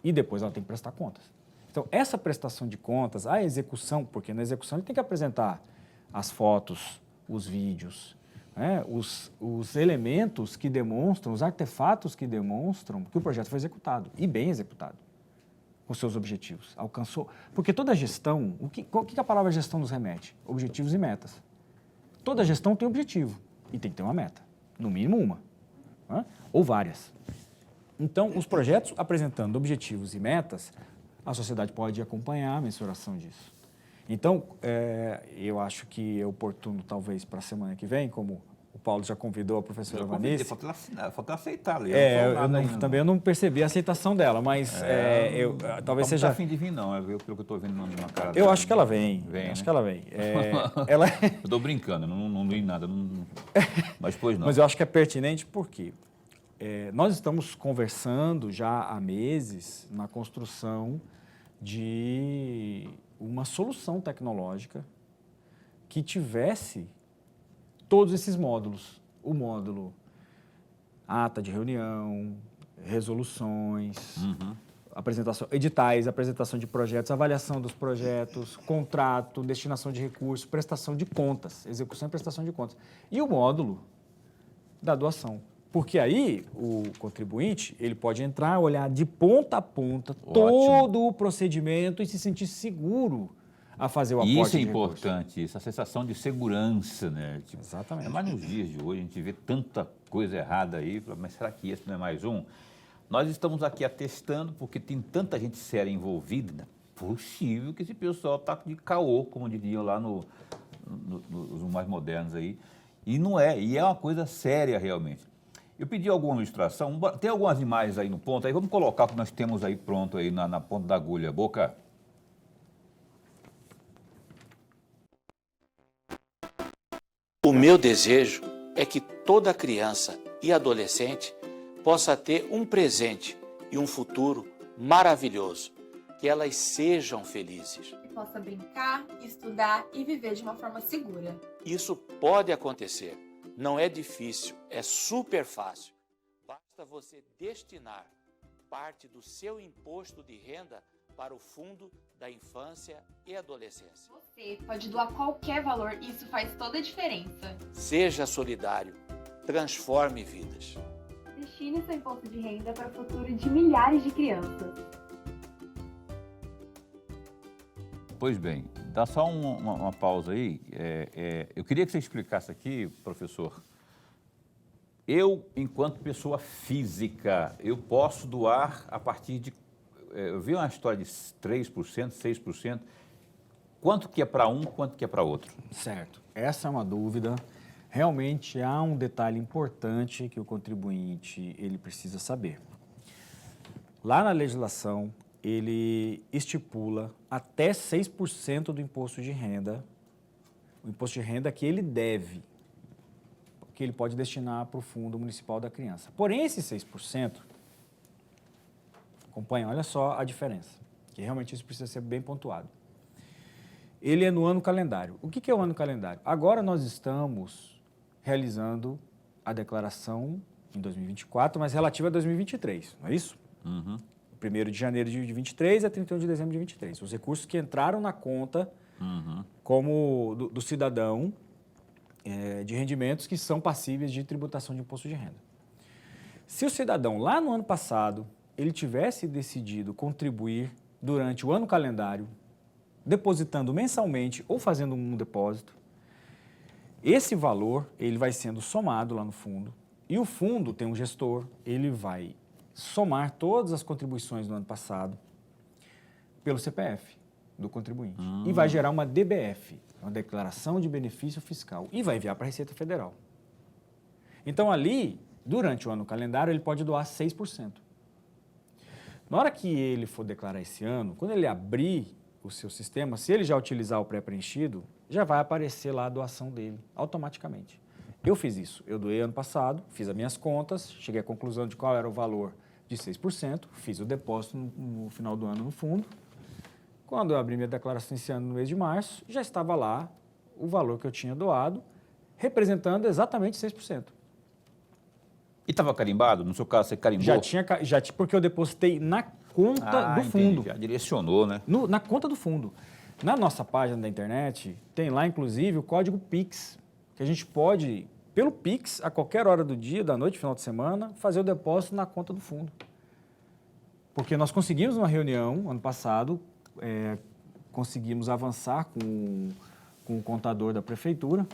e depois ela tem que prestar contas. Então, essa prestação de contas, a execução, porque na execução ele tem que apresentar as fotos, os vídeos, né, os elementos que demonstram, os artefatos que demonstram que o projeto foi executado, e bem executado, com seus objetivos. Alcançou. Porque toda gestão, o que a palavra gestão nos remete? Objetivos e metas. Toda gestão tem objetivo e tem que ter uma meta, no mínimo uma, né, ou várias. Então, os projetos apresentando objetivos e metas, a sociedade pode acompanhar a mensuração disso. Então, eu acho que é oportuno, talvez, para a semana que vem, como o Paulo já convidou a professora Vanice. Falta aceitar ali. Também eu não percebi a aceitação dela, mas talvez seja... Não está a fim de vir, não, pelo que eu estou vendo na cara Eu dela. acho que ela vem. Acho que ela vem. Eu estou brincando, não li nada. Mas pois não. Mas eu acho que é pertinente porque nós estamos conversando já há meses na construção de uma solução tecnológica que tivesse todos esses módulos. O módulo ata de reunião, resoluções, editais, apresentação de projetos, avaliação dos projetos, contrato, destinação de recursos, prestação de contas, execução e prestação de contas. E o módulo da doação. Porque aí o contribuinte ele pode entrar, olhar de ponta a ponta todo o procedimento e se sentir seguro a fazer o aporte de recursos. Isso é importante, essa sensação de segurança, né? Tipo, exatamente. Mas nos dias de hoje a gente vê tanta coisa errada aí, mas será que esse não é mais um? Nós estamos aqui atestando porque tem tanta gente séria envolvida, né? Possível que esse pessoal está de caô, como diriam lá nos mais modernos aí, e não é, e é uma coisa séria realmente. Eu pedi alguma ilustração, tem algumas imagens aí no ponto, aí vamos colocar o que nós temos aí pronto aí na ponta da agulha. Boca. O meu desejo é que toda criança e adolescente possa ter um presente e um futuro maravilhoso, que elas sejam felizes. Que possa brincar, estudar e viver de uma forma segura. Isso pode acontecer. Não é difícil, é super fácil. Basta você destinar parte do seu imposto de renda para o Fundo da Infância e Adolescência. Você pode doar qualquer valor e isso faz toda a diferença. Seja solidário, transforme vidas. Destine seu imposto de renda para o futuro de milhares de crianças. Pois bem, dá só uma pausa aí. Eu queria que você explicasse aqui, professor. Eu, enquanto pessoa física, eu posso doar a partir de... Eu vi uma história de 3%, 6%. Quanto que é para um, quanto que é para outro? Certo. Essa é uma dúvida. Realmente há um detalhe importante que o contribuinte ele precisa saber. Lá na legislação, ele estipula até 6% do imposto de renda, o imposto de renda que ele deve, que ele pode destinar para o Fundo Municipal da Criança. Porém, esse 6%, acompanha, olha só a diferença, que realmente isso precisa ser bem pontuado. Ele é no ano calendário. O que é o ano calendário? Agora nós estamos realizando a declaração em 2024, mas relativa a 2023, não é isso? 1º de janeiro de 2023 a 31 de dezembro de 2023. Os recursos que entraram na conta como do cidadão de rendimentos que são passíveis de tributação de imposto de renda. Se o cidadão, lá no ano passado, ele tivesse decidido contribuir durante o ano calendário, depositando mensalmente ou fazendo um depósito, esse valor ele vai sendo somado lá no fundo e o fundo tem um gestor, ele vai somar todas as contribuições do ano passado pelo CPF do contribuinte e vai gerar uma DBF, uma declaração de benefício fiscal, e vai enviar para a Receita Federal. Então ali, durante o ano calendário, ele pode doar 6%. Na hora que ele for declarar esse ano, quando ele abrir o seu sistema, se ele já utilizar o pré-preenchido, já vai aparecer lá a doação dele, automaticamente. Eu fiz isso, eu doei ano passado, fiz as minhas contas, cheguei à conclusão de qual era o valor de 6%, fiz o depósito no final do ano no fundo. Quando eu abri minha declaração esse ano no mês de março, já estava lá o valor que eu tinha doado, representando exatamente 6%. E estava carimbado? No seu caso, você carimbou? Já tinha, porque eu depositei na conta do fundo. Já direcionou, né? Na conta do fundo. Na nossa página da internet, tem lá, inclusive, o código PIX, que a gente pode pelo Pix, a qualquer hora do dia, da noite, final de semana, fazer o depósito na conta do fundo. Porque nós conseguimos uma reunião, ano passado, conseguimos avançar com o contador da prefeitura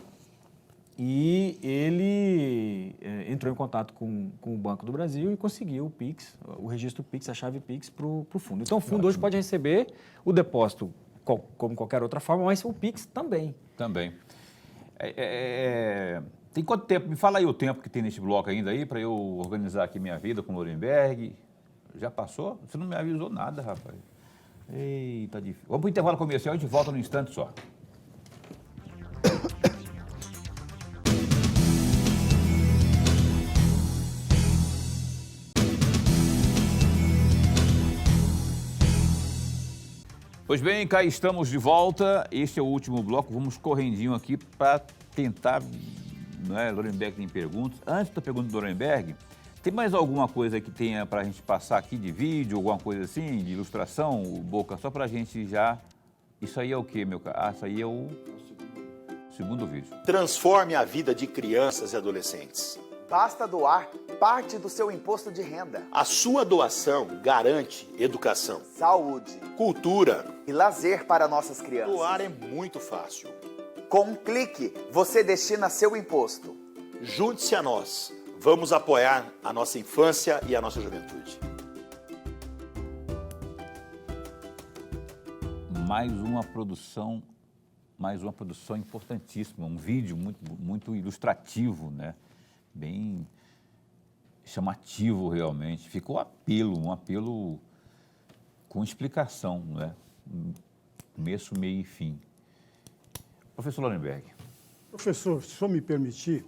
e ele entrou em contato com o Banco do Brasil e conseguiu o Pix, o registro Pix, a chave Pix para o fundo. Então, o fundo hoje pode receber o depósito como qualquer outra forma, mas o Pix também. Também. Tem quanto tempo? Me fala aí o tempo que tem nesse bloco ainda aí, para eu organizar aqui minha vida com o Lorenberg. Já passou? Você não me avisou nada, rapaz. Eita, difícil. Vamos para o intervalo comercial, a gente volta num instante só. Pois bem, cá estamos de volta. Este é o último bloco. Vamos correndinho aqui para tentar... Lorenberg tem perguntas. Antes da pergunta do Lorenberg, tem mais alguma coisa que tenha para a gente passar aqui de vídeo, alguma coisa assim, de ilustração, Boca? Só para a gente já... Isso aí é o quê, meu cara? Isso aí é o segundo vídeo. Transforme a vida de crianças e adolescentes. Basta doar parte do seu imposto de renda. A sua doação garante educação, Saúde cultura e lazer para nossas crianças. Doar é muito fácil. Com um clique, você destina seu imposto. Junte-se a nós. Vamos apoiar a nossa infância e a nossa juventude. Mais uma produção importantíssima, um vídeo muito ilustrativo, né? Bem chamativo realmente. Ficou um apelo com explicação, né? Começo, meio e fim. Professor Lorenberg. Professor, se o senhor me permitir,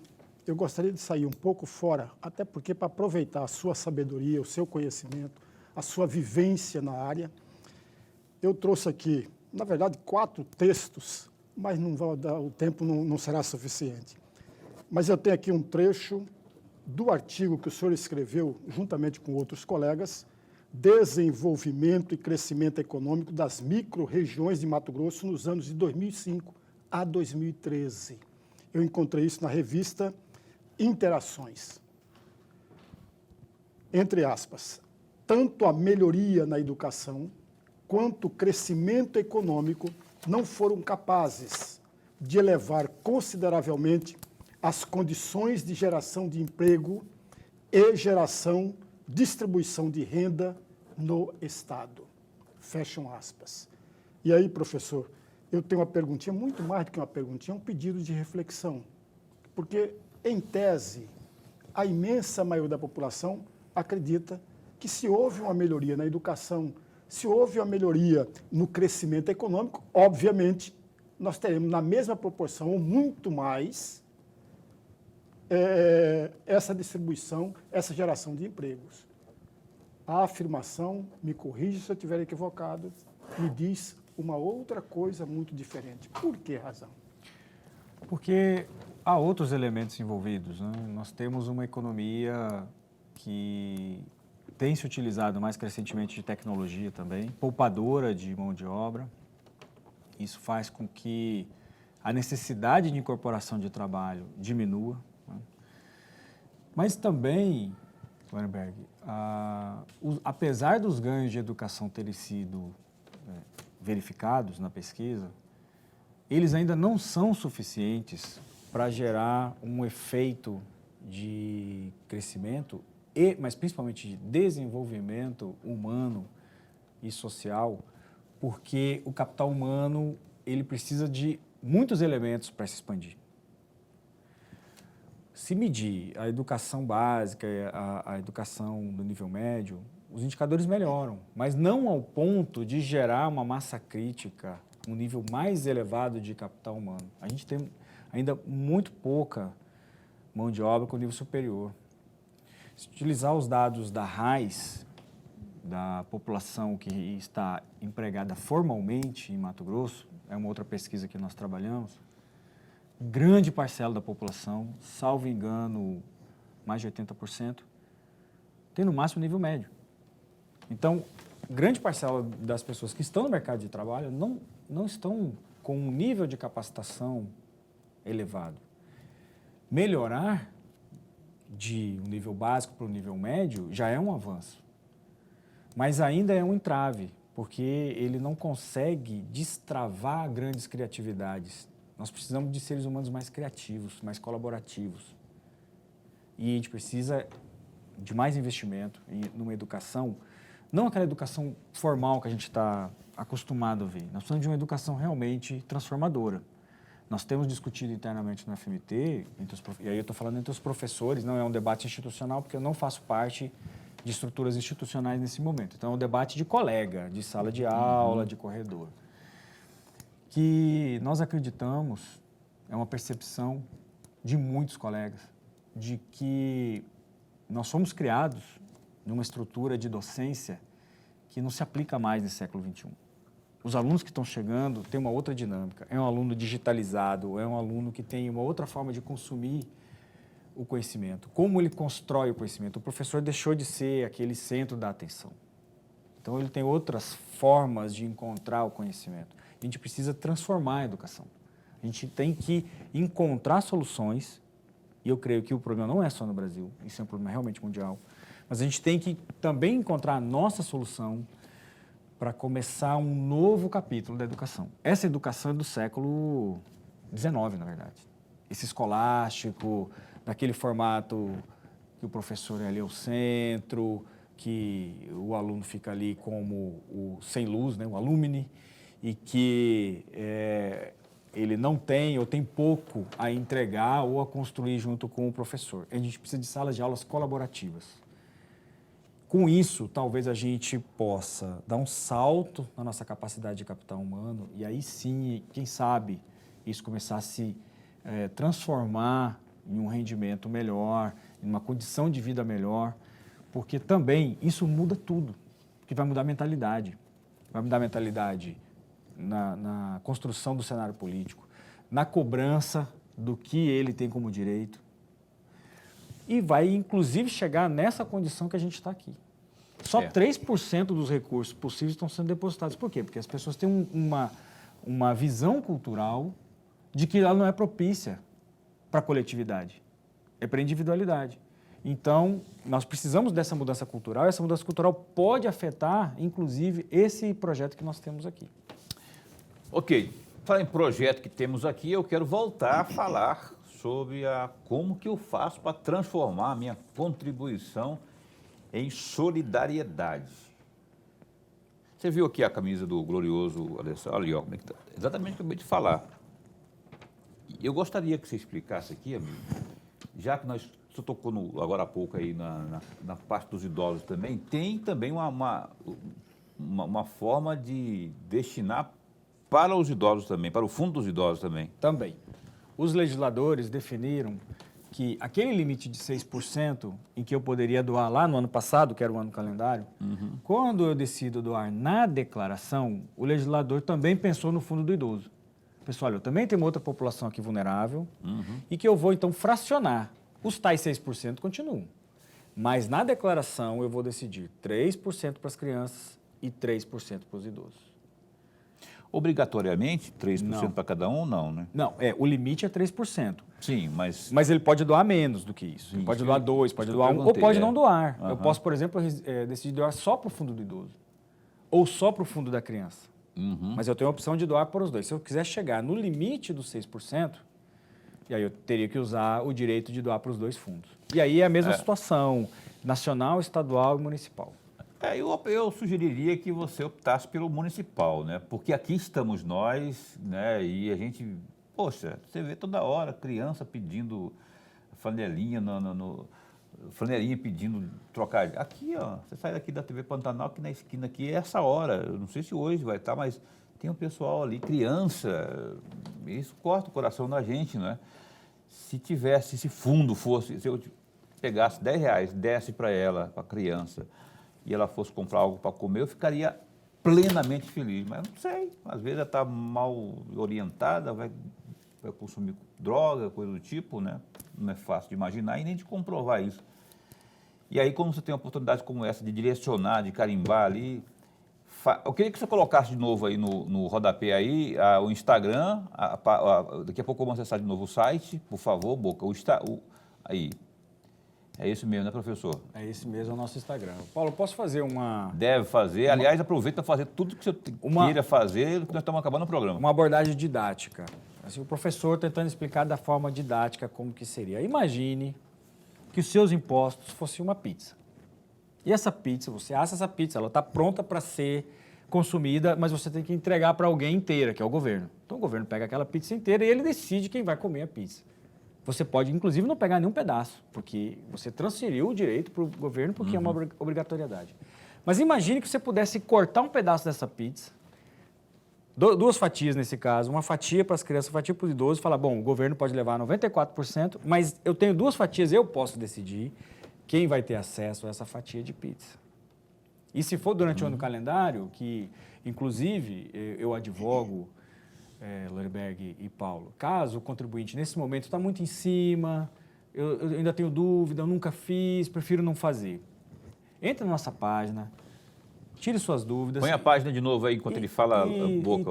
eu gostaria de sair um pouco fora, até porque para aproveitar a sua sabedoria, o seu conhecimento, a sua vivência na área, eu trouxe aqui, na verdade, 4 textos, mas não vai dar, o tempo não será suficiente. Mas eu tenho aqui um trecho do artigo que o senhor escreveu, juntamente com outros colegas, Desenvolvimento e Crescimento Econômico das Micro-Regiões de Mato Grosso nos anos de 2005 a 2013. Eu encontrei isso na revista Interações. Entre aspas, tanto a melhoria na educação quanto o crescimento econômico não foram capazes de elevar consideravelmente as condições de geração de emprego e distribuição de renda no Estado. Fecham aspas. E aí, professor, eu tenho uma perguntinha, muito mais do que uma perguntinha, um pedido de reflexão. Porque, em tese, a imensa maioria da população acredita que se houve uma melhoria na educação, se houve uma melhoria no crescimento econômico, obviamente, nós teremos na mesma proporção ou muito mais essa distribuição, essa geração de empregos. A afirmação, me corrija se eu estiver equivocado, me diz uma outra coisa muito diferente. Por que razão? Porque há outros elementos envolvidos, né? Nós temos uma economia que tem se utilizado mais crescentemente de tecnologia também, poupadora de mão de obra. Isso faz com que a necessidade de incorporação de trabalho diminua, né? Mas também, Lorenberg, apesar dos ganhos de educação terem sido verificados na pesquisa, eles ainda não são suficientes para gerar um efeito de crescimento, mas principalmente de desenvolvimento humano e social, porque o capital humano ele precisa de muitos elementos para se expandir. Se medir a educação básica, a educação do nível médio, os indicadores melhoram, mas não ao ponto de gerar uma massa crítica, um nível mais elevado de capital humano. A gente tem ainda muito pouca mão de obra com nível superior. Se utilizar os dados da RAIS, da população que está empregada formalmente em Mato Grosso, é uma outra pesquisa que nós trabalhamos, grande parcela da população, salvo engano, mais de 80%, tem no máximo nível médio. Então, grande parcela das pessoas que estão no mercado de trabalho não estão com um nível de capacitação elevado. melhorar de um nível básico para o nível médio já é um avanço. Mas ainda é um entrave, porque ele não consegue destravar grandes criatividades. Nós precisamos de seres humanos mais criativos, mais colaborativos. E a gente precisa de mais investimento numa educação, não aquela educação formal que a gente está acostumado a ver. Nós precisamos de uma educação realmente transformadora. Nós temos discutido internamente no FMT, e aí eu estou falando entre os professores, não é um debate institucional, porque eu não faço parte de estruturas institucionais nesse momento. Então, é um debate de colega, de sala de aula, de corredor. Que nós acreditamos, é uma percepção de muitos colegas, de que nós fomos criados numa estrutura de docência que não se aplica mais nesse século XXI. Os alunos que estão chegando têm uma outra dinâmica. É um aluno digitalizado, é um aluno que tem uma outra forma de consumir o conhecimento. Como ele constrói o conhecimento? O professor deixou de ser aquele centro da atenção. Então, ele tem outras formas de encontrar o conhecimento. A gente precisa transformar a educação. A gente tem que encontrar soluções, e eu creio que o problema não é só no Brasil, isso é um problema realmente mundial, mas a gente tem que também encontrar a nossa solução para começar um novo capítulo da educação. Essa educação é do século XIX, na verdade. Esse escolástico, daquele formato que o professor é ali ao centro, que o aluno fica ali como o sem luz, né, o alumni, e que ele não tem ou tem pouco a entregar ou a construir junto com o professor. A gente precisa de salas de aulas colaborativas. Com isso, talvez a gente possa dar um salto na nossa capacidade de capital humano e aí sim, quem sabe, isso começar a se transformar em um rendimento melhor, em uma condição de vida melhor, porque também isso muda tudo, porque vai mudar a mentalidade. Vai mudar a mentalidade na construção do cenário político, na cobrança do que ele tem como direito, e vai, inclusive, chegar nessa condição que a gente está aqui. Só 3% dos recursos possíveis estão sendo depositados. Por quê? Porque as pessoas têm uma visão cultural de que ela não é propícia para a coletividade, é para a individualidade. Então, nós precisamos dessa mudança cultural, e essa mudança cultural pode afetar, inclusive, esse projeto que nós temos aqui. Ok, falar em projeto que temos aqui, eu quero voltar a falar sobre como que eu faço para transformar a minha contribuição em solidariedade. Você viu aqui a camisa do glorioso Alessandro? Olha, ó, exatamente o que eu acabei de falar. Eu gostaria que você explicasse aqui, amigo, já que você tocou agora há pouco aí na parte dos idosos também, tem também uma forma de destinar para os idosos também, para o fundo dos idosos também. Também. Os legisladores definiram que aquele limite de 6% em que eu poderia doar lá no ano passado, que era o ano calendário, quando eu decido doar na declaração, o legislador também pensou no fundo do idoso. Pessoal, eu também tenho uma outra população aqui vulnerável e que eu vou, então, fracionar. Os tais 6% continuam. Mas na declaração eu vou decidir 3% para as crianças e 3% para os idosos. Obrigatoriamente, 3% para cada um, não, né? Não, o limite é 3%. Sim, mas... Mas ele pode doar menos do que isso. Ele pode doar 2, pode doar 1, ou pode não doar. Eu posso, por exemplo, decidir doar só para o fundo do idoso. Ou só para o fundo da criança. Mas eu tenho a opção de doar para os dois. Se eu quiser chegar no limite dos 6%, e aí eu teria que usar o direito de doar para os dois fundos. E aí é a mesma situação, nacional, estadual e municipal. Eu sugeriria que você optasse pelo municipal, né? Porque aqui estamos nós, né? E a gente, poxa, você vê toda hora criança pedindo flanelinha, flanelinha pedindo trocar. Aqui, ó, você sai daqui da TV Pantanal, aqui na esquina, aqui é essa hora. Eu não sei se hoje vai estar, mas tem um pessoal ali, criança, isso corta o coração da gente, né? Se tivesse, esse fundo fosse, se eu pegasse R$10, desse para ela, para a criança, e ela fosse comprar algo para comer, eu ficaria plenamente feliz. Mas não sei, às vezes ela está mal orientada, vai consumir droga, coisa do tipo, né? Não é fácil de imaginar e nem de comprovar isso. E aí, quando você tem uma oportunidade como essa de direcionar, de carimbar ali, Eu queria que você colocasse de novo aí no rodapé aí o Instagram. Daqui a pouco vamos acessar de novo o site, por favor, Boca. Aí. É isso mesmo, né, professor? É esse mesmo, é o nosso Instagram. Paulo, posso fazer uma... Deve fazer. Aliás, aproveita para fazer tudo que você queira fazer, que nós estamos acabando o programa. Uma abordagem didática. Assim, o professor tentando explicar da forma didática como que seria. Imagine que os seus impostos fossem uma pizza. E essa pizza, você assa essa pizza, ela está pronta para ser consumida, mas você tem que entregar para alguém inteira, que é o governo. Então o governo pega aquela pizza inteira e ele decide quem vai comer a pizza. Você pode, inclusive, não pegar nenhum pedaço, porque você transferiu o direito para o governo, porque é uma obrigatoriedade. Mas imagine que você pudesse cortar um pedaço dessa pizza, duas fatias nesse caso, uma fatia para as crianças, uma fatia para os idosos, e falar, bom, o governo pode levar 94%, mas eu tenho duas fatias, eu posso decidir quem vai ter acesso a essa fatia de pizza. E se for durante o ano calendário, que, inclusive, eu advogo, Loreberg e Paulo, caso o contribuinte, nesse momento, está muito em cima, eu ainda tenho dúvida, eu nunca fiz, prefiro não fazer. Entre na nossa página, tire suas dúvidas. Põe a página de novo aí, enquanto ele fala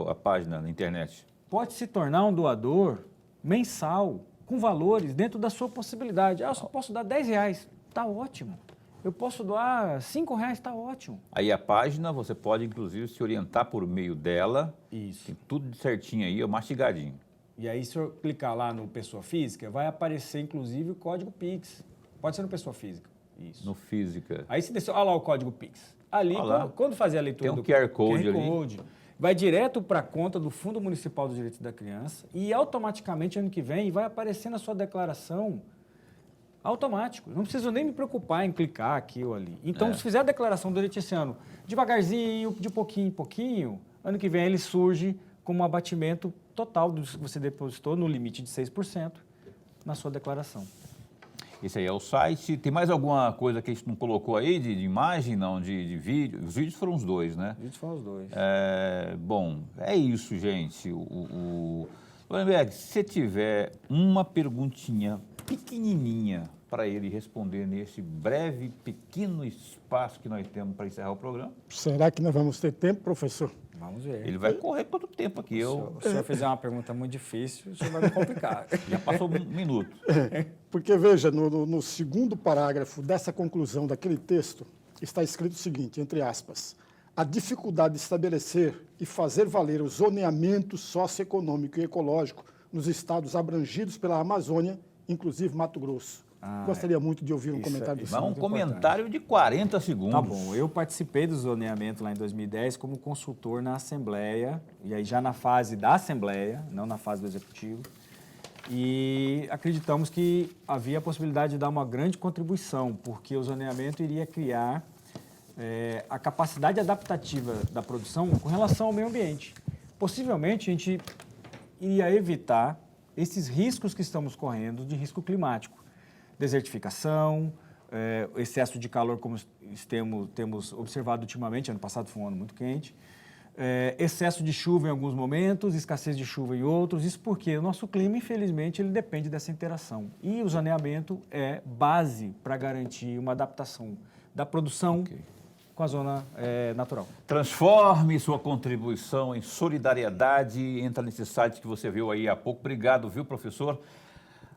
a página na internet. Pode se tornar um doador mensal, com valores dentro da sua possibilidade. Eu só posso dar R$10, está ótimo. Eu posso doar R$5, está ótimo. Aí a página, você pode, inclusive, se orientar por meio dela. Isso. Tem tudo certinho aí, mastigadinho. E aí, se eu clicar lá no Pessoa Física, vai aparecer, inclusive, o código Pix. Pode ser no Pessoa Física. Isso. No Física. Aí, se desceu, olha lá o código Pix. Ali, quando fazer a leitura do QR Code ali. Vai direto para a conta do Fundo Municipal dos Direitos da Criança e automaticamente, ano que vem, vai aparecer na sua declaração automático. Não preciso nem me preocupar em clicar aqui ou ali. Então, se fizer a declaração durante esse ano, devagarzinho, de pouquinho em pouquinho, ano que vem ele surge como um abatimento total do que você depositou no limite de 6% na sua declaração. Esse aí é o site. Tem mais alguma coisa que a gente não colocou aí de imagem, não, de vídeo? Os vídeos foram os dois, né? Os vídeos foram os dois. Bom, é isso, gente. Lorenberg, se você tiver uma perguntinha pequenininha para ele responder nesse breve, pequeno espaço que nós temos para encerrar o programa. Será que nós vamos ter tempo, professor? Vamos ver. Ele vai correr todo o tempo aqui. Se o senhor fizer uma pergunta muito difícil, o senhor vai me complicar. Já passou um minuto. Porque, veja, no segundo parágrafo dessa conclusão daquele texto, está escrito o seguinte, entre aspas, a dificuldade de estabelecer e fazer valer o zoneamento socioeconômico e ecológico nos estados abrangidos pela Amazônia, inclusive Mato Grosso. Gostaria muito de ouvir um comentário do senhor. Um comentário de 40 segundos. Tá bom, eu participei do zoneamento lá em 2010 como consultor na Assembleia, e aí já na fase da Assembleia, não na fase do Executivo, e acreditamos que havia a possibilidade de dar uma grande contribuição, porque o zoneamento iria criar a capacidade adaptativa da produção com relação ao meio ambiente. Possivelmente a gente iria evitar esses riscos que estamos correndo de risco climático. Desertificação, excesso de calor, como temos observado ultimamente, ano passado foi um ano muito quente, excesso de chuva em alguns momentos, escassez de chuva em outros, isso porque o nosso clima, infelizmente, ele depende dessa interação. E o zoneamento é base para garantir uma adaptação da produção com a zona natural. Transforme sua contribuição em solidariedade, entra nesse site que você viu aí há pouco. Obrigado, viu, professor?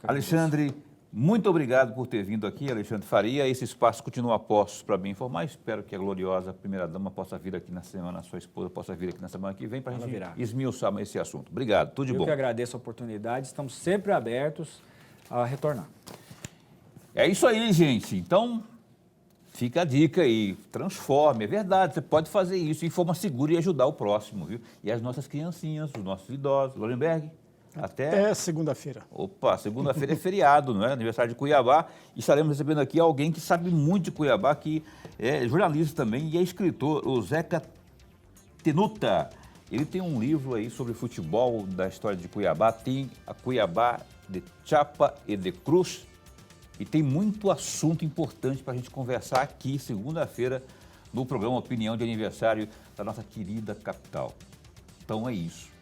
Alexandre, muito obrigado por ter vindo aqui, Alexandre Faria. Esse espaço continua a postos para me informar. Espero que a gloriosa primeira-dama possa vir aqui na semana, a sua esposa possa vir aqui na semana que vem para a gente esmiuçar esse assunto. Obrigado, tudo de bom. Eu que agradeço a oportunidade, estamos sempre abertos a retornar. É isso aí, gente. Então, fica a dica aí, transforme, é verdade, você pode fazer isso de forma segura e ajudar o próximo, viu? E as nossas criancinhas, os nossos idosos. Lorenberg? Até segunda-feira. Opa, segunda-feira é feriado, não é? Aniversário de Cuiabá. E estaremos recebendo aqui alguém que sabe muito de Cuiabá, que é jornalista também e é escritor, o Zeca Tenuta. Ele tem um livro aí sobre futebol da história de Cuiabá, tem a Cuiabá de Chapa e de Cruz. E tem muito assunto importante para a gente conversar aqui, segunda-feira, no programa Opinião de Aniversário da nossa querida capital. Então é isso.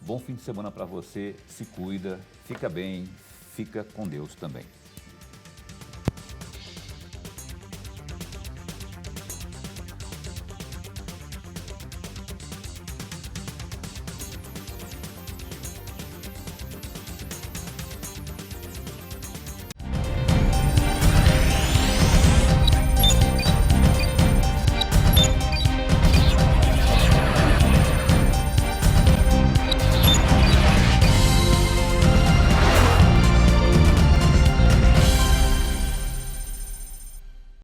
Bom fim de semana para você, se cuida, fica bem, fica com Deus também.